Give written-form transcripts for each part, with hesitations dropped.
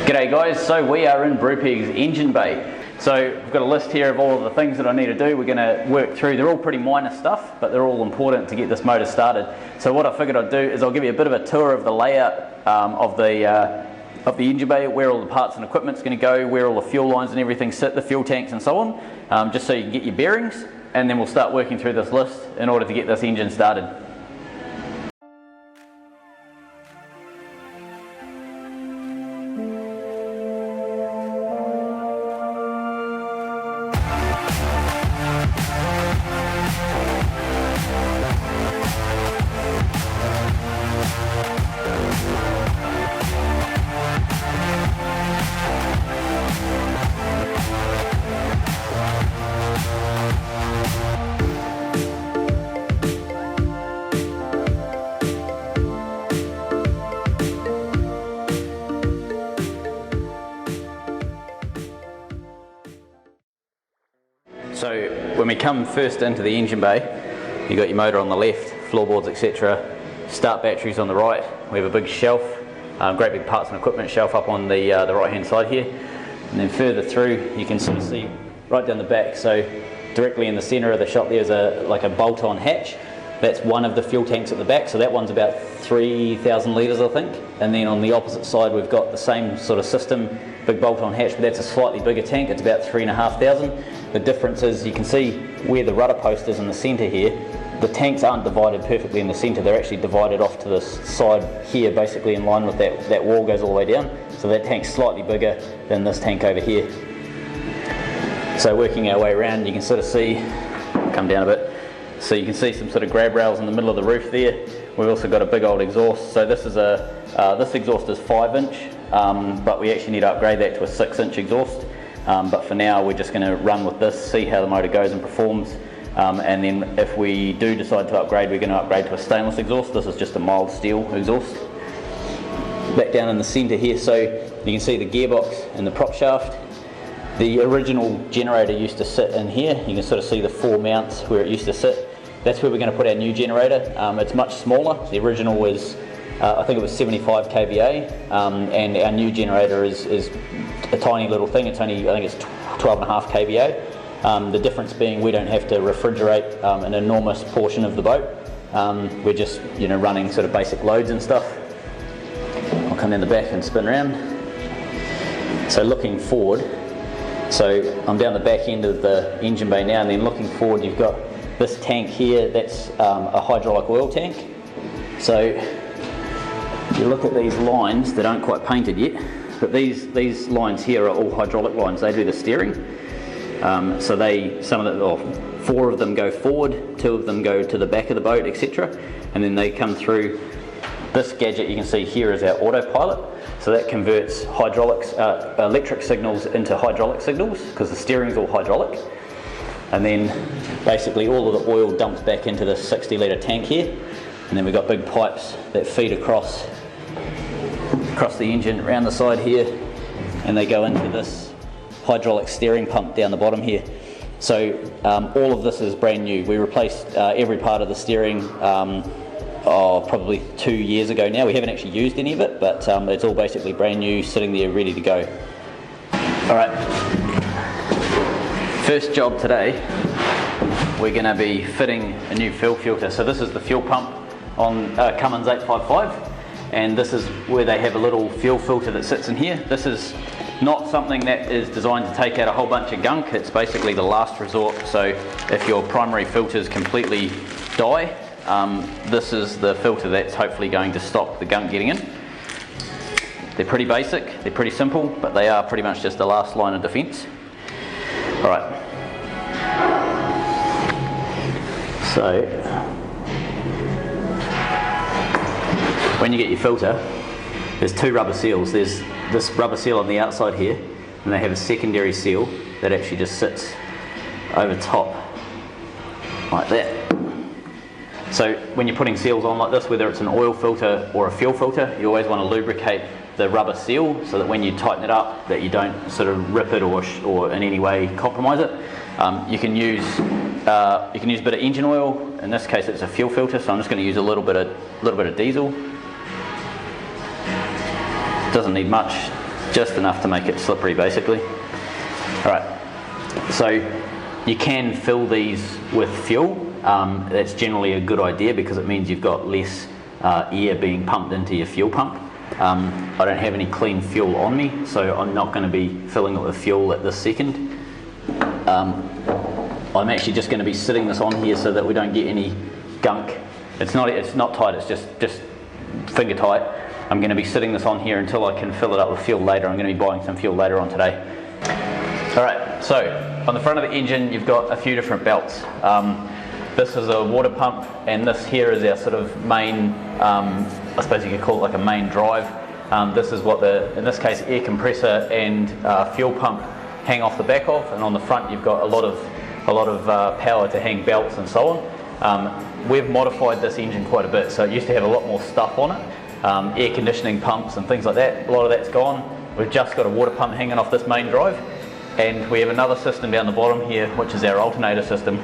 G'day guys, so we are in Brupeg's engine bay. So we've got a list here of all of the things that I need to do. We're going to work through, they're all pretty minor stuff, but they're all important to get this motor started. So what I figured I'd do is I'll give you a bit of a tour of the layout of the engine bay, where all the parts and equipment's going to go, where all the fuel lines and everything sit, the fuel tanks and so on, just so you can get your bearings, and then we'll start working through this list in order to get this engine started. So when we come first into the engine bay, you've got your motor on the left, floorboards, etc. Start batteries on the right. We have a big shelf, great big parts and equipment shelf up on the right hand side here. And then further through, you can sort of see right down the back, so directly in the centre of the shop there's like a bolt-on hatch. That's one of the fuel tanks at the back, so that one's about 3,000 litres I think. And then on the opposite side we've got the same sort of system, big bolt-on hatch, but that's a slightly bigger tank, it's about 3,500. The difference is you can see where the rudder post is in the centre here. The tanks aren't divided perfectly in the centre, they're actually divided off to this side here, basically in line with that wall goes all the way down. So that tank's slightly bigger than this tank over here. So working our way around, you can sort of see, come down a bit, so you can see some sort of grab rails in the middle of the roof there. We've also got a big old exhaust. So this is this exhaust is 5-inch, but we actually need to upgrade that to a 6-inch exhaust. But for now we're just going to run with this, see how the motor goes and performs, and then if we do decide to upgrade, we're going to upgrade to a stainless exhaust. This is just a mild steel exhaust. Back down in the centre here, so you can see the gearbox and the prop shaft. The original generator used to sit in here. You can sort of see the 4 mounts where it used to sit. That's where we're going to put our new generator. It's much smaller. The original was, I think it was 75 kVA, and our new generator is a tiny little thing. It's only, I think it's 12.5 kVA. The difference being we don't have to refrigerate an enormous portion of the boat. We're just, running sort of basic loads and stuff. I'll come down the back and spin around. So looking forward, so I'm down the back end of the engine bay now, and then looking forward you've got this tank here, that's a hydraulic oil tank. So you look at these lines that aren't quite painted yet, but these lines here are all hydraulic lines. They do the steering. So 4 of them go forward, 2 of them go to the back of the boat, etc. And then they come through. This gadget you can see here is our Autopilot. So that converts electric signals into hydraulic signals, because the steering's all hydraulic. And then basically all of the oil dumps back into this 60-litre tank here. And then we've got big pipes that feed across the engine around the side here, and they go into this hydraulic steering pump down the bottom here. So all of this is brand new. We replaced every part of the steering probably 2 years ago now. We haven't actually used any of it, but it's all basically brand new, sitting there ready to go. Alright, first job today, we're going to be fitting a new fuel filter. So this is the fuel pump on Cummins 855, and this is where they have a little fuel filter that sits in here. This is not something that is designed to take out a whole bunch of gunk. It's basically the last resort. So if your primary filters completely die, this is the filter that's hopefully going to stop the gunk getting in. They're pretty basic, they're pretty simple, but they are pretty much just the last line of defence. Alright, so when you get your filter, there's 2 rubber seals. There's this rubber seal on the outside here, and they have a secondary seal that actually just sits over top like that. So when you're putting seals on like this, whether it's an oil filter or a fuel filter, you always want to lubricate the rubber seal so that when you tighten it up, that you don't sort of rip it or in any way compromise it. You can use a bit of engine oil. In this case, it's a fuel filter, so I'm just going to use a little bit of diesel. Doesn't need much. just enough to make it slippery basically. Alright, so you can fill these with fuel. That's generally a good idea because it means you've got less air being pumped into your fuel pump. I don't have any clean fuel on me, so I'm not going to be filling it with fuel at this second. I'm actually just going to be sitting this on here so that we don't get any gunk. It's not tight, it's just finger tight. I'm going to be sitting this on here until I can fill it up with fuel later. I'm going to be buying some fuel later on today. Alright, so on the front of the engine you've got a few different belts. This is a water pump, and this here is our sort of main, I suppose you could call it like a main drive. This is what in this case, air compressor and fuel pump hang off the back of, and on the front you've got a lot of power to hang belts and so on. We've modified this engine quite a bit, so it used to have a lot more stuff on it, air conditioning pumps and things like that. A lot of that's gone. We've just got a water pump hanging off this main drive, and we have another system down the bottom here, which is our alternator system.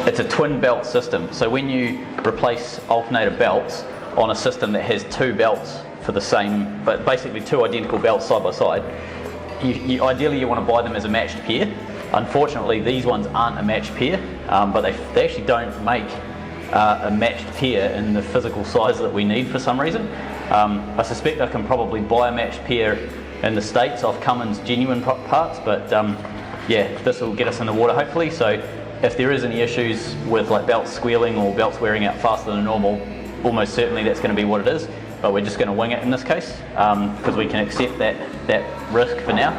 It's a twin belt system, so when you replace alternator belts on a system that has two belts for the same, but basically two identical belts side by side, ideally you want to buy them as a matched pair. Unfortunately these ones aren't a matched pair, but they actually don't make a matched pair in the physical size that we need for some reason. I suspect I can probably buy a matched pair in the States off Cummins genuine parts, but yeah, this will get us in the water hopefully. So if there is any issues with like belts squealing or belts wearing out faster than normal, almost certainly that's going to be what it is, but we're just going to wing it in this case because we can accept that risk for now.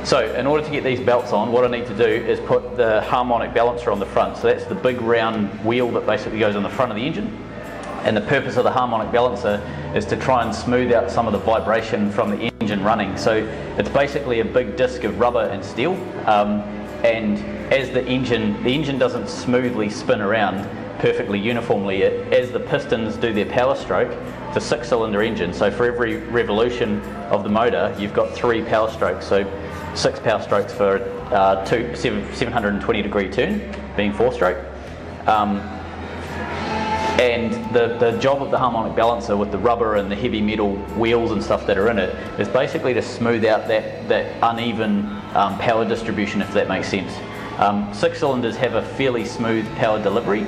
So in order to get these belts on, what I need to do is put the harmonic balancer on the front. So that's the big round wheel that basically goes on the front of the engine, and the purpose of the harmonic balancer is to try and smooth out some of the vibration from the engine running. So it's basically a big disc of rubber and steel, and as the engine doesn't smoothly spin around perfectly uniformly, as the pistons do their power stroke, it's a 6-cylinder engine, so for every revolution of the motor you've got 3 power strokes, so 6 power strokes for 720 degree turn, being 4-stroke. And the job of the harmonic balancer with the rubber and the heavy metal wheels and stuff that are in it is basically to smooth out that uneven power distribution, if that makes sense. 6 cylinders have a fairly smooth power delivery,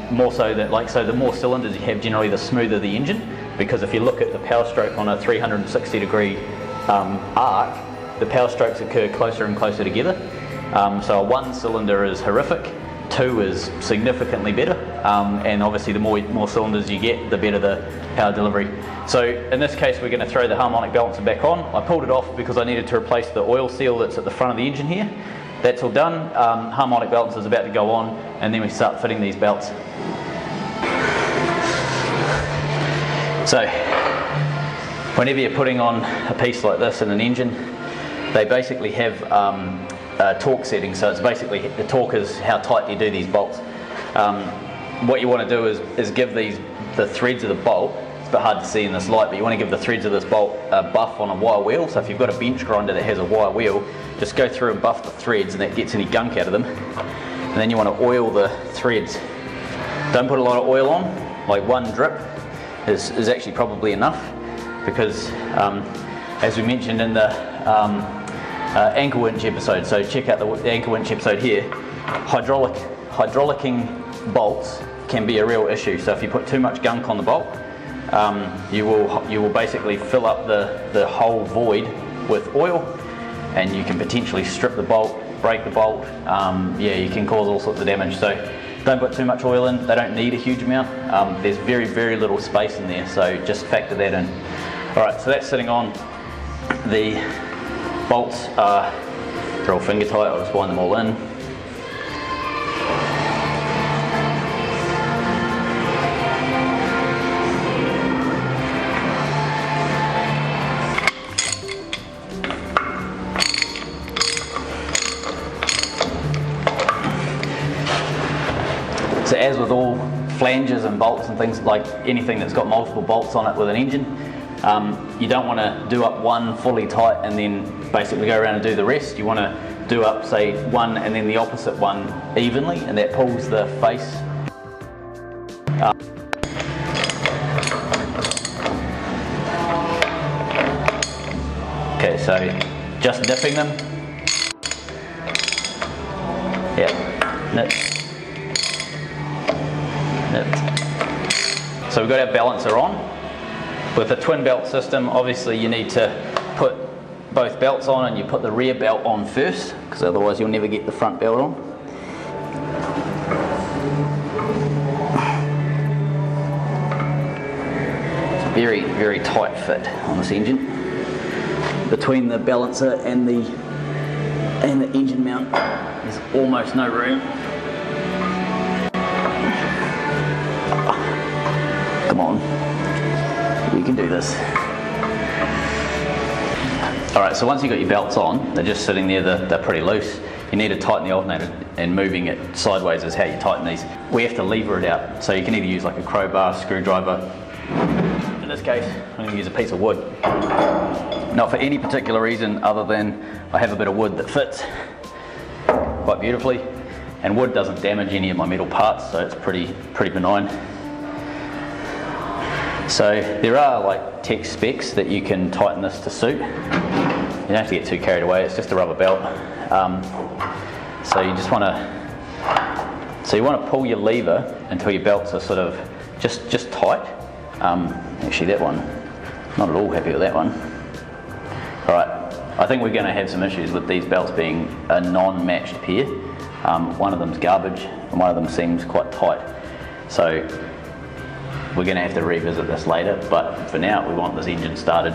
more so that, like, so the more cylinders you have, generally the smoother the engine, because if you look at the power stroke on a 360 degree arc, the power strokes occur closer and closer together. So a 1 cylinder is horrific, 2 is significantly better, and obviously the more cylinders you get, the better the power delivery. So in this case we're going to throw the harmonic balancer back on. I pulled it off because I needed to replace the oil seal that's at the front of the engine here. That's all done. Harmonic balancer is about to go on, and then we start fitting these belts. So whenever you're putting on a piece like this in an engine, they basically have torque settings. So it's basically, the torque is how tight you do these bolts. What you want to do is give the threads of the bolt, it's a bit hard to see in this light, but you want to give the threads of this bolt a buff on a wire wheel. So if you've got a bench grinder that has a wire wheel, just go through and buff the threads, and that gets any gunk out of them. And then you want to oil the threads. Don't put a lot of oil on, like 1 drip is actually probably enough, because as we mentioned in the ankle winch episode, so check out the ankle winch episode here, hydraulicking bolts can be a real issue. So if you put too much gunk on the bolt, you will basically fill up the whole void with oil, and you can potentially strip the bolt, break the bolt. Yeah, you can cause all sorts of damage. So don't put too much oil in. They don't need a huge amount. There's very, very little space in there, so just factor that in. Alright, so that's sitting on. The bolts they're all finger tight. I'll just wind them all in. So as with all flanges and bolts and things, like anything that's got multiple bolts on it with an engine, you don't want to do up one fully tight and then basically go around and do the rest. You want to do up, say, one and then the opposite one evenly, and that pulls the face Okay, so just nipping them. Yeah, nip. Nip. So we've got our balancer on. With a twin belt system, obviously you need to put both belts on, and you put the rear belt on first, because otherwise you'll never get the front belt on. It's a very, very tight fit on this engine. Between the balancer and the engine mount, there's almost no room. Come on, you can do this. Alright, so once you've got your belts on, they're just sitting there, they're pretty loose. You need to tighten the alternator, and moving it sideways is how you tighten these. We have to lever it out, so you can either use like a crowbar, screwdriver. In this case, I'm going to use a piece of wood. Not for any particular reason other than I have a bit of wood that fits quite beautifully, and wood doesn't damage any of my metal parts, so it's pretty benign. So there are like tech specs that you can tighten this to suit. You don't have to get too carried away, it's just a rubber belt. So you just want to pull your lever until your belts are sort of just tight. Actually that one, not at all happy with that one. Alright, I think we're going to have some issues with these belts being a non-matched pair. One of them's garbage and one of them seems quite tight. So we're going to have to revisit this later, but for now we want this engine started.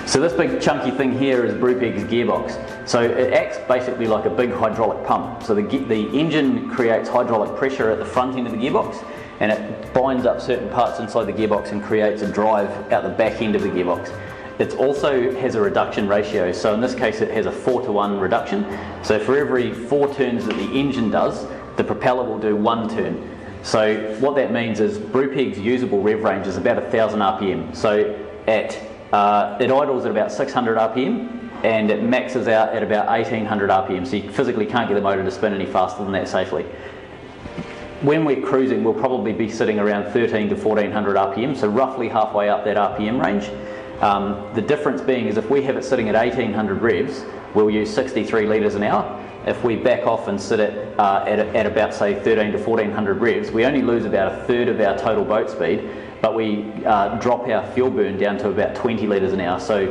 So this big chunky thing here is Brubaker's gearbox. So it acts basically like a big hydraulic pump. So the engine creates hydraulic pressure at the front end of the gearbox, and it binds up certain parts inside the gearbox and creates a drive out the back end of the gearbox. It also has a reduction ratio, so in this case it has a 4-to-1 reduction. So for every 4 turns that the engine does, the propeller will do 1 turn. So what that means is Brupeg's usable rev range is about 1000 RPM. So it idles at about 600 RPM and it maxes out at about 1800 RPM. So you physically can't get the motor to spin any faster than that safely. When we're cruising, we'll probably be sitting around 13 to 1400 RPM, so roughly halfway up that RPM range. The difference being is if we have it sitting at 1800 revs, we'll use 63 litres an hour. If we back off and sit at about say 13 to 1400 revs, we only lose about a third of our total boat speed, but we drop our fuel burn down to about 20 litres an hour. So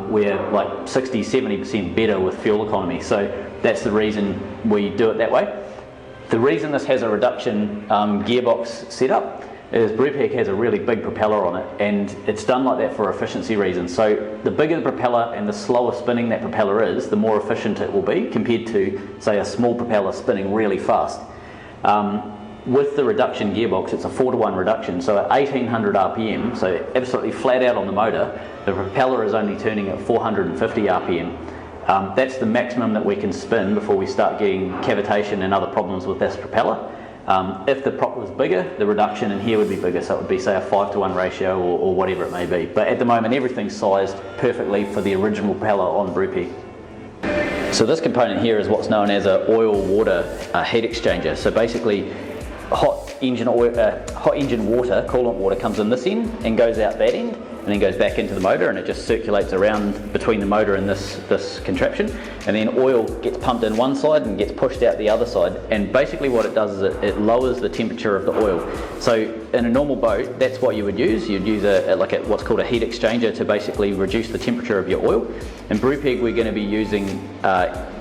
we're like 60-70% better with fuel economy. So that's the reason we do it that way. The reason this has a reduction gearbox setup is Brupeg has a really big propeller on it, and it's done like that for efficiency reasons. So the bigger the propeller and the slower spinning that propeller is, the more efficient it will be compared to, say, a small propeller spinning really fast. With the reduction gearbox, it's a 4-to-1 reduction, so at 1800 RPM, so absolutely flat out on the motor, the propeller is only turning at 450 RPM. That's the maximum that we can spin before we start getting cavitation and other problems with this propeller. If the prop was bigger, the reduction in here would be bigger, so it would be say a 5-to-1 ratio or whatever it may be. But at the moment everything's sized perfectly for the original propeller on Brupeg. So this component here is what's known as a oil-water heat exchanger. So basically hot engine water, coolant water comes in this end and goes out that end and then goes back into the motor, and it just circulates around between the motor and this contraption, and then oil gets pumped in one side and gets pushed out the other side. And basically what it does is it lowers the temperature of the oil. So in a normal boat, that's what you would use. You'd use what's called a heat exchanger to basically reduce the temperature of your oil. In Brupeg we're going to be using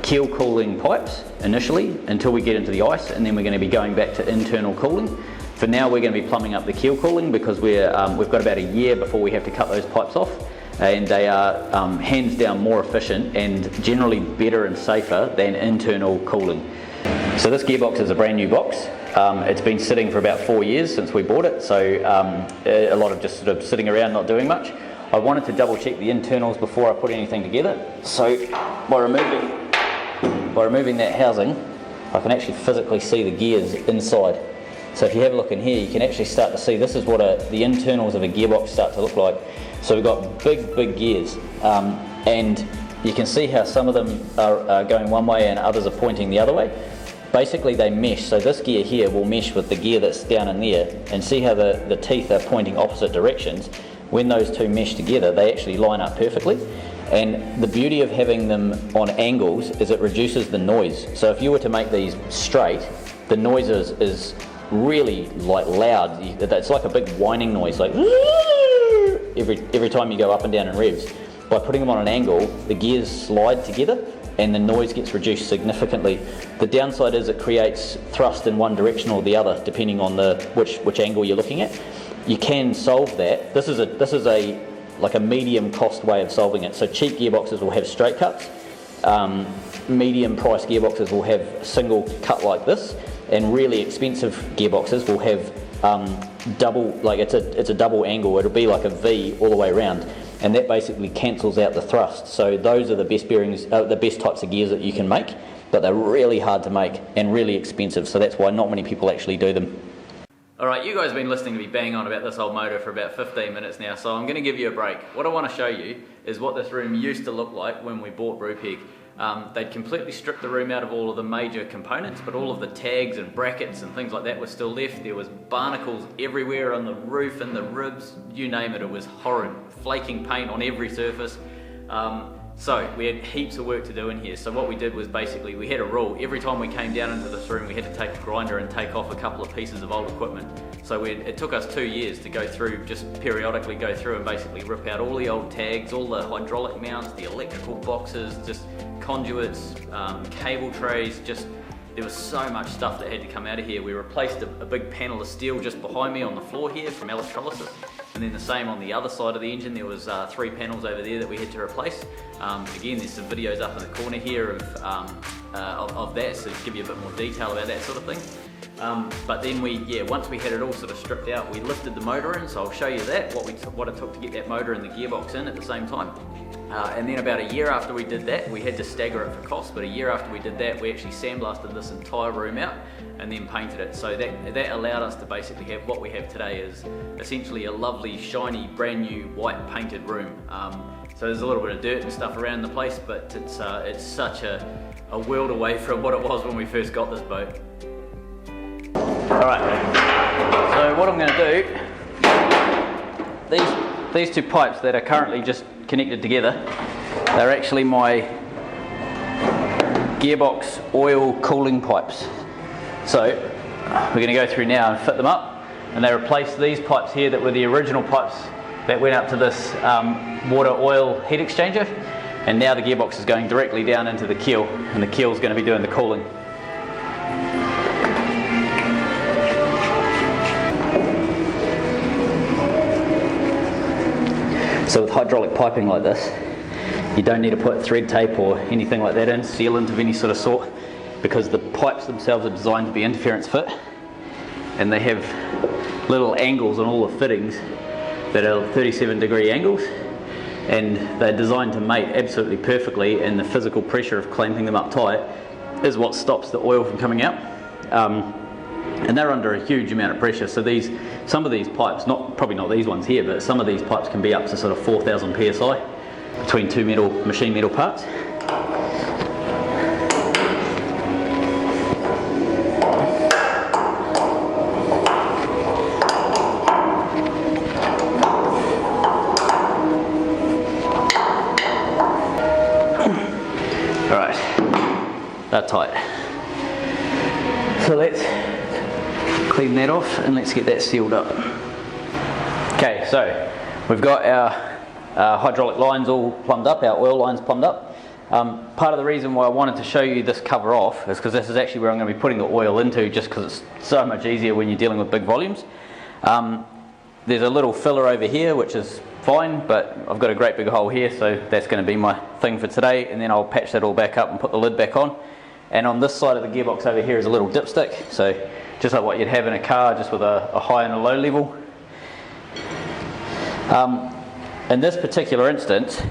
keel cooling pipes initially until we get into the ice, and then we're going to be going back to internal cooling. For now we're going to be plumbing up the keel cooling because we've got about a year before we have to cut those pipes off, and they are hands down more efficient and generally better and safer than internal cooling. So this gearbox is a brand new box. It's been sitting for about 4 years since we bought it, so a lot of just sort of sitting around not doing much. I wanted to double check the internals before I put anything together, so by removing that housing I can actually physically see the gears inside. So if you have a look in here, you can actually start to see this is what the internals of a gearbox start to look like. So we've got big gears, and you can see how some of them are going one way and others are pointing the other way. basically they mesh. So this gear here will mesh with the gear that's down in there, and see how the teeth are pointing opposite directions. When those two mesh together, they actually line up perfectly. And the beauty of having them on angles is it reduces the noise. So if you were to make these straight, the noise is really like loud. It's like a big whining noise, like every time you go up and down in revs. By putting them on an angle, the gears slide together and the noise gets reduced significantly. The downside is it creates thrust in one direction or the other, depending on which angle you're looking at. You can solve that. This is like a medium cost way of solving it. So cheap gearboxes will have straight cuts. Medium price gearboxes will have a single cut like this, and really expensive gearboxes will have double, like it's a double angle. It'll be like a V all the way around, and that basically cancels out the thrust. So those are the best bearings, the best types of gears that you can make, but they're really hard to make and really expensive. So that's why not many people actually do them. Alright, you guys have been listening to me bang on about this old motor for about 15 minutes now, so I'm going to give you a break. What I want to show you is what this room used to look like when we bought Brupeg. They'd completely stripped the room out of all of the major components, but all of the tags and brackets and things like that were still left. There was barnacles everywhere on the roof and the ribs, you name it. It was horrid, flaking paint on every surface. So we had heaps of work to do in here. So what we did was basically we had a rule. Every time we came down into this room, we had to take a grinder and take off a couple of pieces of old equipment. So it took us 2 years to go through, just periodically go through and basically rip out all the old tags, all the hydraulic mounts, the electrical boxes, just conduits, cable trays, just there was so much stuff that had to come out of here. We replaced a big panel of steel just behind me on the floor here from electrolysis, and then the same on the other side of the engine. There was 3 panels over there that we had to replace. Again, there's some videos up in the corner here of that, so to give you a bit more detail about that sort of thing. But then once we had it all sort of stripped out, we lifted the motor in, so I'll show you that, what it took to get that motor and the gearbox in at the same time. And then about a year after we did that, we had to stagger it for cost, but a year after we did that, we actually sandblasted this entire room out and then painted it. So that allowed us to basically have what we have today is essentially a lovely, shiny, brand new, white painted room. So there's a little bit of dirt and stuff around the place, but it's such a world away from what it was when we first got this boat. Alright, so what I'm going to do, these 2 pipes that are currently just connected together, they're actually my gearbox oil cooling pipes. So we're going to go through now and fit them up, and they replace these pipes here that were the original pipes that went up to this water oil heat exchanger, and now the gearbox is going directly down into the keel, and the keel is going to be doing the cooling. So with hydraulic piping like this, you don't need to put thread tape or anything like that in, sealant of any sort of sort, because the pipes themselves are designed to be interference fit, and they have little angles on all the fittings that are 37-degree angles, and they're designed to mate absolutely perfectly, and the physical pressure of clamping them up tight is what stops the oil from coming out. And they're under a huge amount of pressure, so some of these pipes, probably not these ones here, but some of these pipes can be up to sort of 4,000 psi between 2 machine metal parts. Alright, they're tight. So let's clean that off and let's get that sealed up. Okay, so we've got our hydraulic lines all plumbed up, our oil lines plumbed up. Part of the reason why I wanted to show you this cover off is because this is actually where I'm going to be putting the oil into, just because it's so much easier when you're dealing with big volumes. There's a little filler over here which is fine, but I've got a great big hole here, so that's going to be my thing for today, and then I'll patch that all back up and put the lid back on. And on this side of the gearbox over here is a little dipstick, so just like what you'd have in a car, just with a high and a low level. In this particular instance,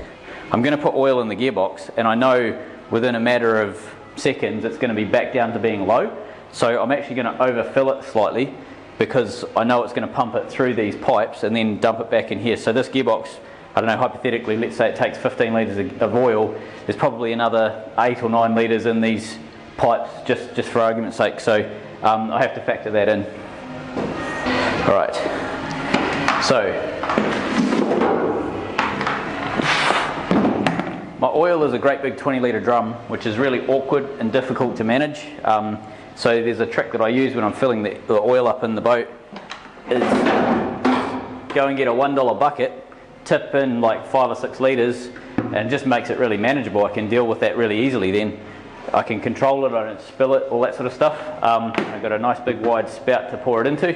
I'm going to put oil in the gearbox, and I know within a matter of seconds it's going to be back down to being low, so I'm actually going to overfill it slightly, because I know it's going to pump it through these pipes and then dump it back in here. So this gearbox, I don't know, hypothetically, let's say it takes 15 litres of oil, there's probably another 8 or 9 litres in these pipes just for argument's sake, so I have to factor that in. Alright, so my oil is a great big 20 litre drum, which is really awkward and difficult to manage. So there's a trick that I use when I'm filling the oil up in the boat, is go and get a $1 bucket, tip in like 5 or 6 litres, and it just makes it really manageable. I can deal with that really easily then. I can control it, I don't spill it, all that sort of stuff. I've got a nice big wide spout to pour it into.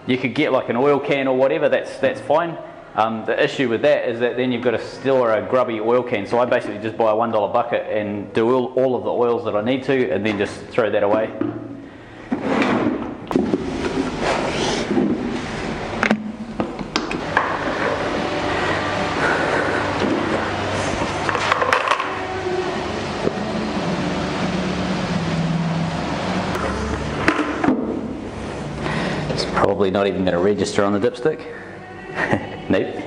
You could get like an oil can or whatever, that's fine. The issue with that is that then you've got to store a grubby oil can, so I basically just buy a $1 bucket and do all of the oils that I need to, and then just throw that away. It's probably not even going to register on the dipstick. Nope.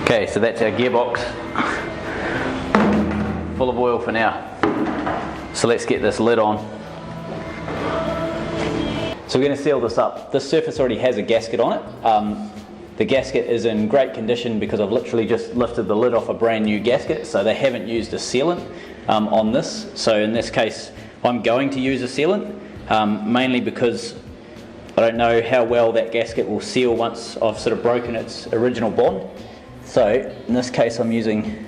Okay, so that's our gearbox full of oil for now. So let's get this lid on. So we're going to seal this up. This surface already has a gasket on it. The gasket is in great condition because I've literally just lifted the lid off a brand new gasket, so they haven't used a sealant on this. So in this case I'm going to use a sealant, mainly because I don't know how well that gasket will seal once I've sort of broken its original bond. So in this case I'm using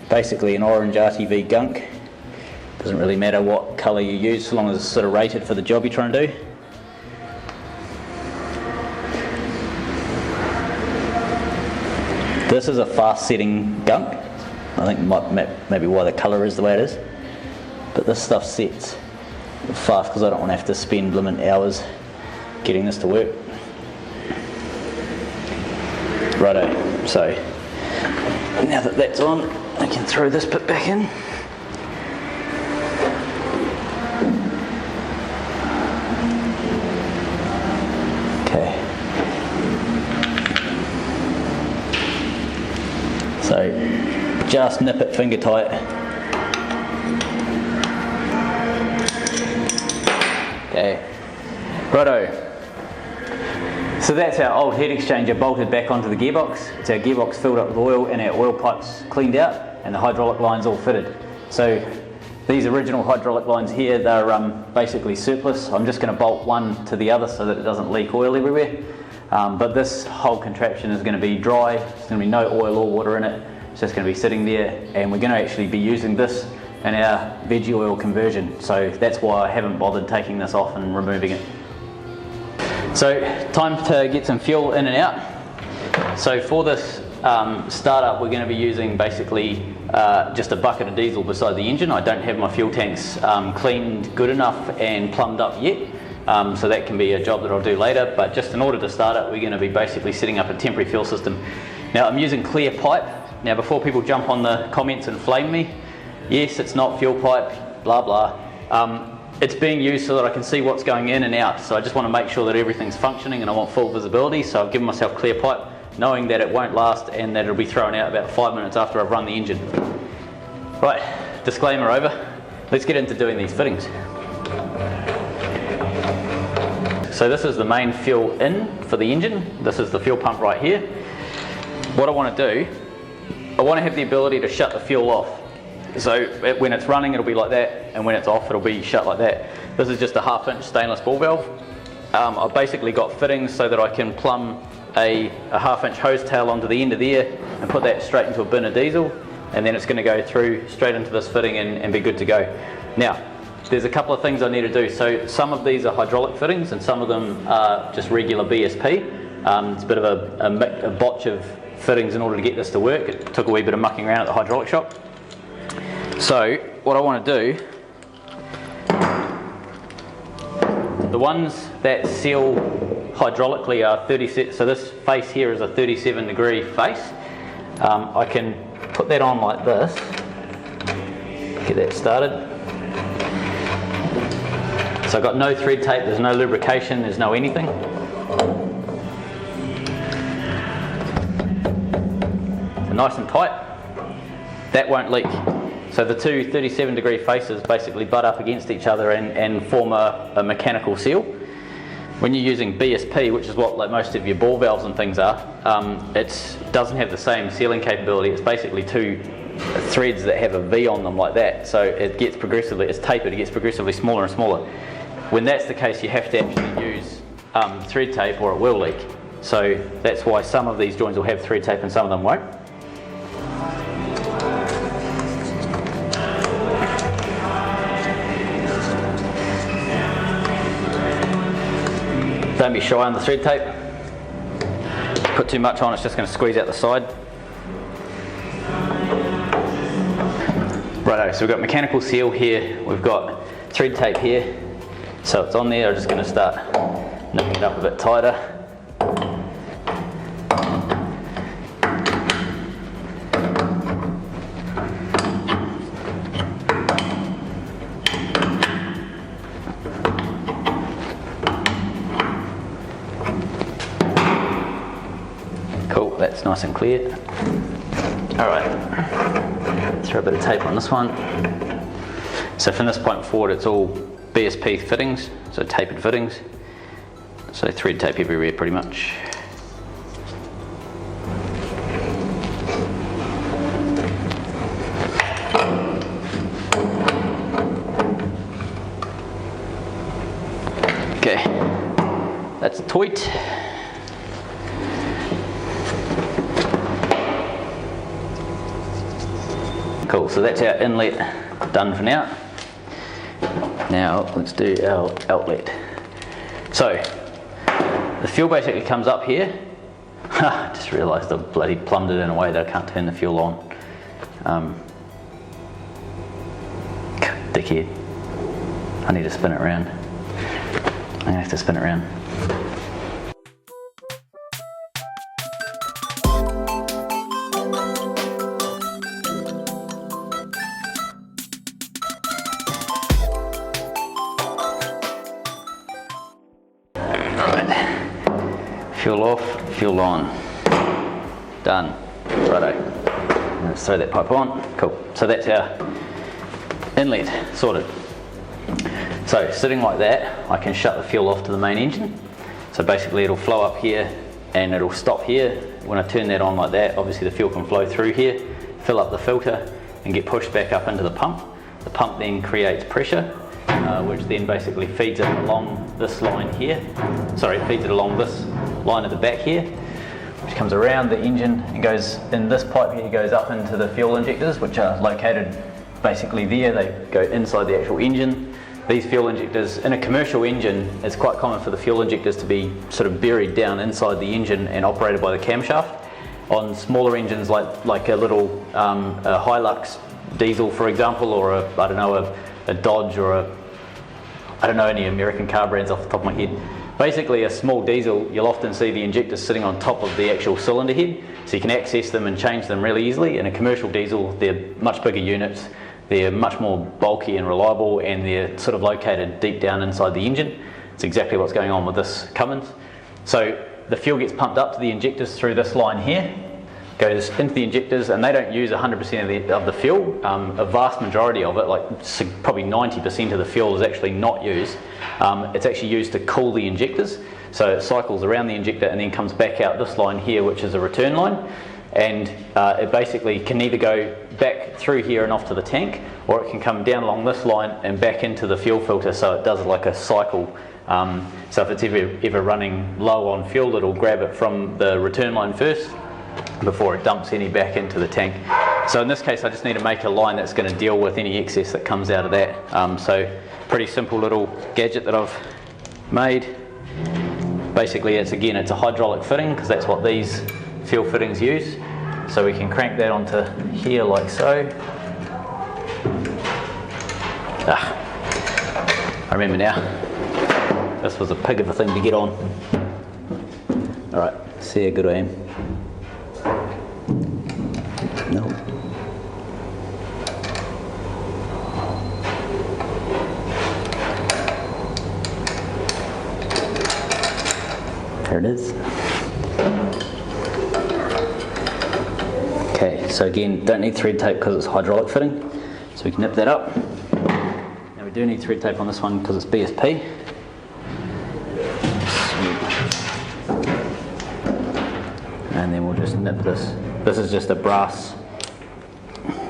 basically an orange RTV gunk. Doesn't really matter what colour you use, so long as it's sort of rated for the job you're trying to do. This is a fast setting gunk. I think maybe why the colour is the way it is. But this stuff sets fast because I don't want to have to spend blimmin' hours getting this to work. Righto, so now that that's on, I can throw this bit back in. Okay. So just nip it finger tight. Okay. Righto. So that's our old heat exchanger bolted back onto the gearbox. It's our gearbox filled up with oil and our oil pipes cleaned out and the hydraulic lines all fitted. So these original hydraulic lines here, they're basically surplus. I'm just going to bolt one to the other so that it doesn't leak oil everywhere. But this whole contraption is going to be dry. There's going to be no oil or water in it. It's just going to be sitting there, and we're going to actually be using this in our veggie oil conversion. So that's why I haven't bothered taking this off and removing it. So time to get some fuel in and out. So for this startup we're going to be using basically just a bucket of diesel beside the engine. I don't have my fuel tanks cleaned good enough and plumbed up yet, so that can be a job that I'll do later, but just in order to start it we're going to be basically setting up a temporary fuel system. Now I'm using clear pipe. Now before people jump on the comments and flame me, yes, it's not fuel pipe, blah blah. It's being used so that I can see what's going in and out, so I just want to make sure that everything's functioning and I want full visibility, so I've given myself clear pipe knowing that it won't last and that it'll be thrown out about 5 minutes after I've run the engine. Right, disclaimer over. Let's get into doing these fittings. So this is the main fuel in for the engine. This is the fuel pump right here. What I want to do, I want to have the ability to shut the fuel off. So when it's running it'll be like that, and when it's off it'll be shut like that. This is just a 1/2 inch stainless ball valve. I've basically got fittings so that I can plumb a 1/2 inch hose tail onto the end of there and put that straight into a bin of diesel, and then it's going to go through straight into this fitting and be good to go. Now there's a couple of things I need to do. So some of these are hydraulic fittings and some of them are just regular BSP. It's a bit of a botch of fittings in order to get this to work. It took a wee bit of mucking around at the hydraulic shop. So what I want to do The ones that seal hydraulically are 37, so this face here is a 37-degree face. I can put that on like this, get that started. So I've got no thread tape, there's no lubrication, there's no anything. So nice and tight, that won't leak. So the two 37-degree faces basically butt up against each other and form a mechanical seal. When you're using BSP, which is what like most of your ball valves and things are, it doesn't have the same sealing capability. It's basically two threads that have a V on them like that. So it gets progressively, it's tapered, it gets progressively smaller and smaller. When that's the case, you have to actually use thread tape or it will leak. So that's why some of these joints will have thread tape and some of them won't. Don't be shy on the thread tape. Put too much on, it's just going to squeeze out the side. Righto, so we've got mechanical seal here, we've got thread tape here. So it's on there, I'm just going to start nipping it up a bit tighter. Cool, that's nice and clear. Alright, throw a bit of tape on this one. So from this point forward it's all BSP fittings, so tapered fittings. So thread tape everywhere pretty much. Okay, that's tight. Cool, so that's our inlet done for now. Now let's do our outlet. So the fuel basically comes up here. Just realised I bloody plumbed it in a way that I can't turn the fuel on. Dickhead. I need to spin it around. I'm gonna have to spin it around. Fuel off, fuel on. Done. Righto. Let's throw that pipe on. Cool. So that's our inlet sorted. So sitting like that, I can shut the fuel off to the main engine. So basically it'll flow up here and it'll stop here. When I turn that on like that, obviously the fuel can flow through here, fill up the filter and get pushed back up into the pump. The pump then creates pressure, which then basically feeds it along this line here. Sorry, feeds it along this line at the back here, which comes around the engine and goes in this pipe here, goes up into the fuel injectors, which are located basically there. They go inside the actual engine. These fuel injectors, in a commercial engine, it's quite common for the fuel injectors to be sort of buried down inside the engine and operated by the camshaft. On smaller engines like a little a Hilux diesel, for example, or a Dodge or I don't know any American car brands off the top of my head. Basically a small diesel, you'll often see the injectors sitting on top of the actual cylinder head, so you can access them and change them really easily. In a commercial diesel, they're much bigger units, they're much more bulky and reliable, and they're sort of located deep down inside the engine. It's exactly what's going on with this Cummins. So the fuel gets pumped up to the injectors through this line here, goes into the injectors, and they don't use 100% of the fuel. A vast majority of it, like probably 90% of the fuel, is actually not used. It's actually used to cool the injectors. So it cycles around the injector and then comes back out this line here, which is a return line. And it basically can either go back through here and off to the tank, or it can come down along this line and back into the fuel filter, so it does like a cycle. So if it's ever running low on fuel, it'll grab it from the return line first before it dumps any back into the tank. So in this case I just need to make a line that's going to deal with any excess that comes out of that. So pretty simple little gadget that I've made. Basically it's a hydraulic fitting, because that's what these fuel fittings use. So we can crank that onto here like so. I remember now. This was a pig of a thing to get on. Alright, see how good I am. No. There it is. Okay, so again, don't need thread tape because it's hydraulic fitting, so we can nip that up. Now we do need thread tape on this one because it's BSP. And then we'll just nip this. This is just a brass,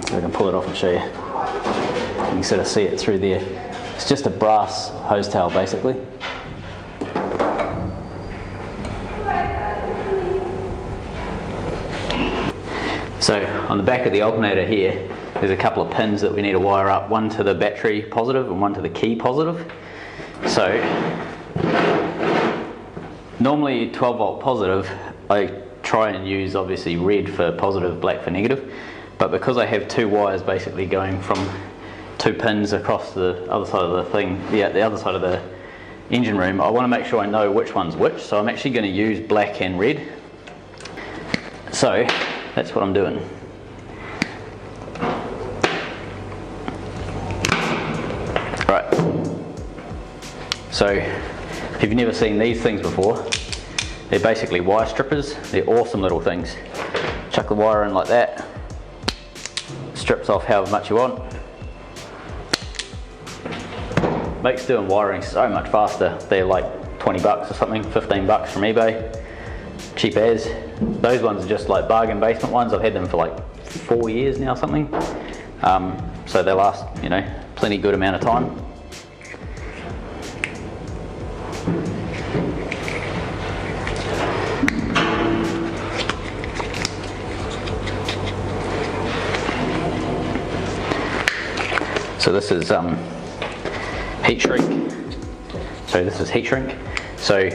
so I can pull it off and show you. You can sort of see it through there. It's just a brass hose tail basically. So on the back of the alternator here, there's a couple of pins that we need to wire up, one to the battery positive and one to the key positive. So normally 12 volt positive, I try and use obviously red for positive, black for negative, but because I have two wires basically going from two pins across the other side of the thing, the other side of the engine room, I want to make sure I know which one's which, so I'm actually going to use black and red. So that's what I'm doing. Right. So if you've never seen these things before, they're basically wire strippers. They're awesome little things. Chuck the wire in like that. Strips off however much you want. Makes doing wiring so much faster. They're like 20 bucks or something, 15 bucks from eBay. Cheap as. Those ones are just like bargain basement ones. I've had them for like 4 years now or something. So they last, you know, plenty good amount of time. So this is heat shrink. So this is heat shrink. So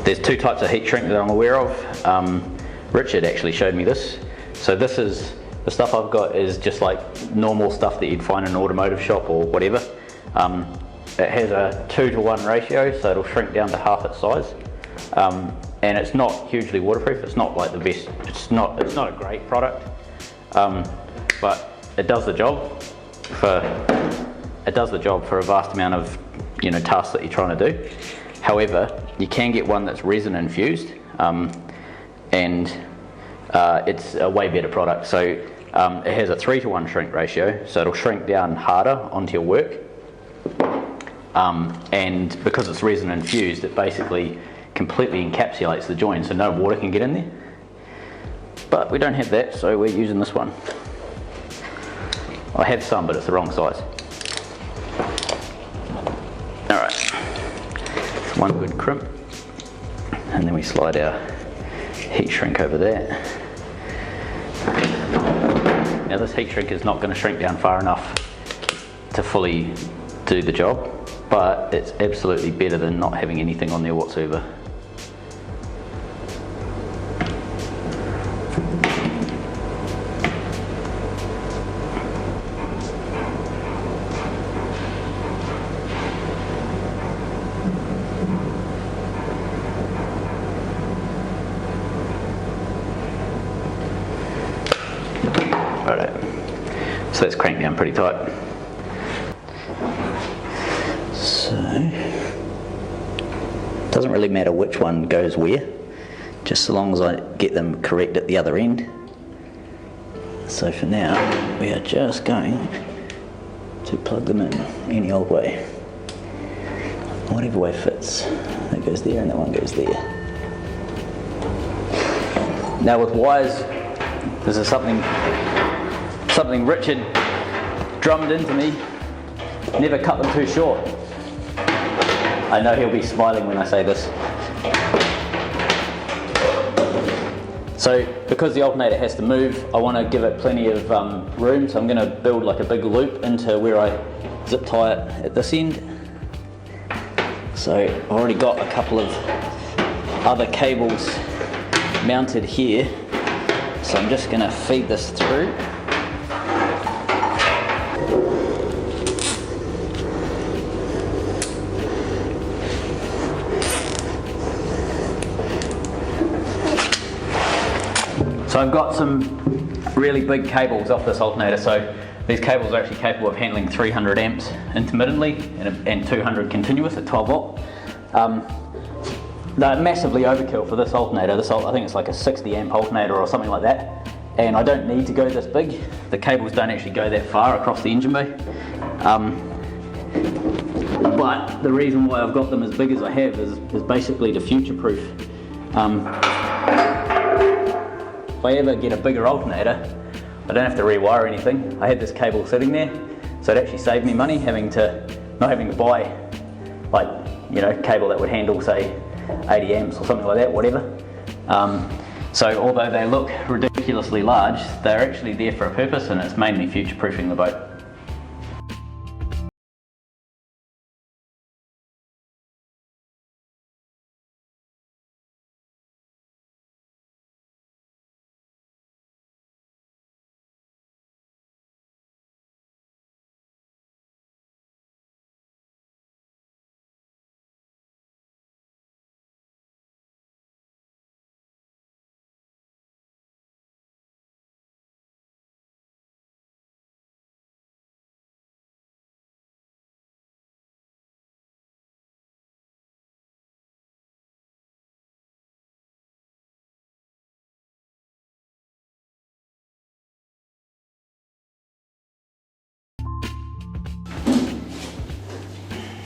there's two types of heat shrink that I'm aware of. Richard actually showed me this. So this is, the stuff I've got is just like normal stuff that you'd find in an automotive shop or whatever. It has a 2:1 ratio, so it'll shrink down to half its size. And it's not hugely waterproof. It's not like the best, it's not a great product. But it does the job for a vast amount of, you know, tasks that you're trying to do. However, you can get one that's resin infused, and it's a way better product. So it has a 3:1 shrink ratio, so it'll shrink down harder onto your work. And because it's resin infused, it basically completely encapsulates the joint, so no water can get in there. But we don't have that, so we're using this one. I have some, but it's the wrong size. Alright, one good crimp, and then we slide our heat shrink over there. Now this heat shrink is not going to shrink down far enough to fully do the job, but it's absolutely better than not having anything on there whatsoever. So that's cranked down pretty tight. So, it doesn't really matter which one goes where, just so long as I get them correct at the other end. So for now, we are just going to plug them in any old way. Whatever way fits. That goes there and that one goes there. Now with wires, this is something Richard drummed into me. Never cut them too short. I know he'll be smiling when I say this. So because the alternator has to move, I want to give it plenty of room, so I'm going to build like a big loop into where I zip tie it at this end. So I've already got a couple of other cables mounted here, so I'm just going to feed this through. So I've got some really big cables off this alternator. So these cables are actually capable of handling 300 amps intermittently and 200 continuous at 12 volt. They're massively overkill for this alternator. I think it's like a 60 amp alternator or something like that. And I don't need to go this big. The cables don't actually go that far across the engine bay. But the reason why I've got them as big as I have is basically to future-proof. If I ever get a bigger alternator, I don't have to rewire anything. I had this cable sitting there, so it actually saved me money not having to buy, like, you know, cable that would handle, say, 80 amps or something like that, whatever. So although they look ridiculously large, they're actually there for a purpose, and it's mainly future-proofing the boat.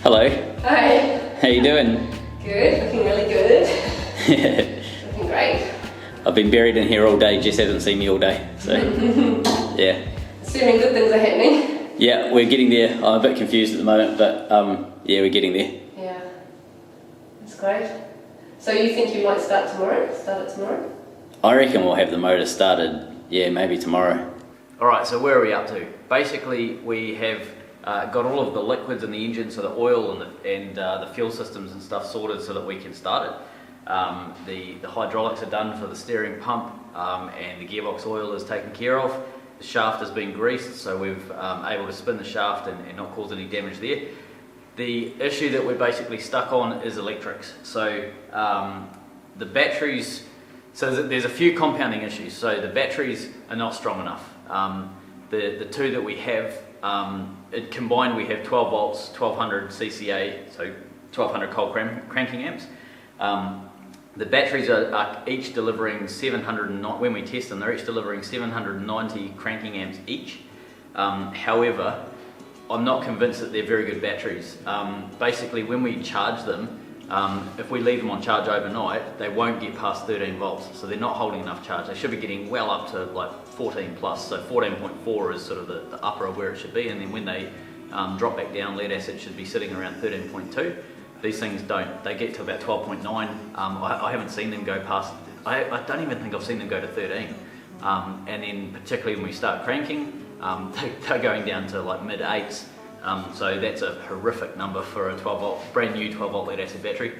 Hello. Hi. How you doing? Good, looking really good. Looking great. I've been buried in here all day, Jess hasn't seen me all day, so yeah. Assuming good things are happening. Yeah, we're getting there. I'm a bit confused at the moment, but yeah, we're getting there. Yeah, that's great. So you think you might start it tomorrow? I reckon we'll have the motor started, yeah, maybe tomorrow. Alright, so where are we up to? Basically, we have got all of the liquids in the engine, so the oil and the fuel systems and stuff sorted so that we can start it. The hydraulics are done for the steering pump, and the gearbox oil is taken care of. The shaft has been greased, so we've able to spin the shaft and not cause any damage there. The issue that we're basically stuck on is electrics. So the batteries, so there's a few compounding issues. So the batteries are not strong enough. The two that we have, combined we have 12 volts, 1200 CCA, so 1200 cold cranking amps. The batteries are each delivering 790, when we test them, they're each delivering 790 cranking amps each. However, I'm not convinced that they're very good batteries. Basically, when we charge them, if we leave them on charge overnight, they won't get past 13 volts, so they're not holding enough charge. They should be getting well up to like 14 plus, so 14.4 is sort of the upper of where it should be, and then when they drop back down, lead acid should be sitting around 13.2. These things don't, they get to about 12.9. I haven't seen them go past, I don't even think I've seen them go to 13. And then particularly when we start cranking, they're going down to like mid 8s. So that's a horrific number for a 12 volt, brand new 12 volt lead acid battery.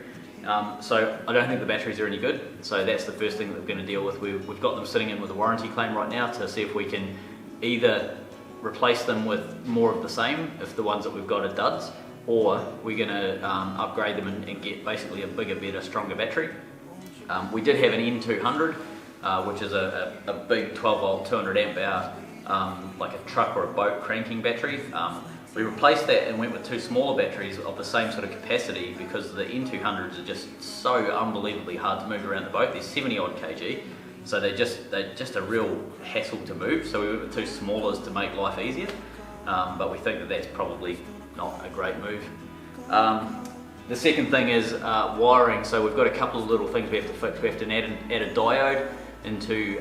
So I don't think the batteries are any good. So that's the first thing that we're going to deal with. We've got them sitting in with a warranty claim right now to see if we can either replace them with more of the same, if the ones that we've got are duds, or we're going to upgrade them and get basically a bigger, better, stronger battery. We did have an N200, which is a big 12 volt, 200 amp hour, like a truck or a boat cranking battery. We replaced that and went with two smaller batteries of the same sort of capacity because the N200s are just so unbelievably hard to move around the boat. They're 70 odd kg, so they're just a real hassle to move. So we went with two smallers to make life easier, but we think that that's probably not a great move. The second thing is wiring. So we've got a couple of little things we have to fix. We have to add a diode into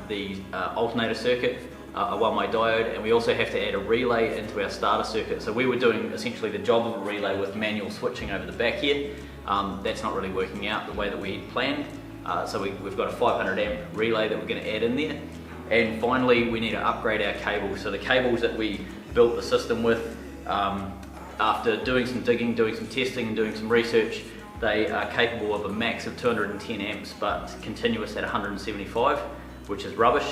the alternator circuit, a one-way diode, and we also have to add a relay into our starter circuit. So we were doing essentially the job of a relay with manual switching over the back here. That's not really working out the way that we had planned. So we've got a 500 amp relay that we're going to add in there. And finally, we need to upgrade our cables. So the cables that we built the system with, after doing some digging, doing some testing and doing some research, they are capable of a max of 210 amps, but continuous at 175, which is rubbish.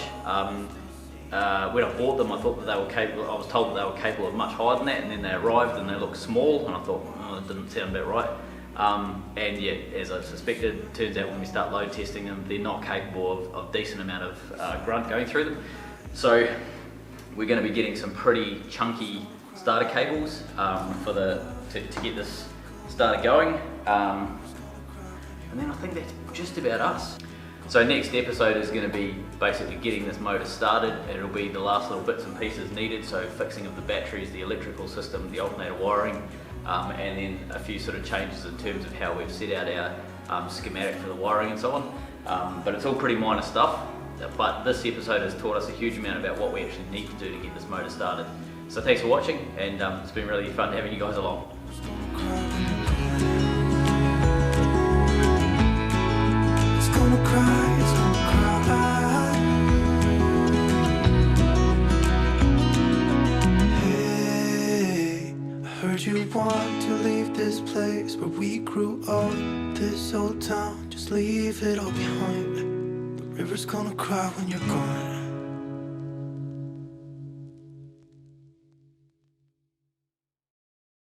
When I bought them, I thought that they were capable. I was told that they were capable of much higher than that, and then they arrived and they looked small, and I thought, oh, that didn't sound about right. And yeah, as I suspected, turns out when we start load testing them, they're not capable of decent amount of grunt going through them. So we're going to be getting some pretty chunky starter cables to get this starter going. And then I think that's just about us. So next episode is going to be basically getting this motor started. It'll be the last little bits and pieces needed, so fixing of the batteries, the electrical system, the alternator wiring, and then a few sort of changes in terms of how we've set out our schematic for the wiring and so on. But it's all pretty minor stuff, but this episode has taught us a huge amount about what we actually need to do to get this motor started. So thanks for watching, and it's been really fun having you guys along. You want to leave this place where we grew up, this old town, just leave it all behind. The river's gonna cry when you're gone.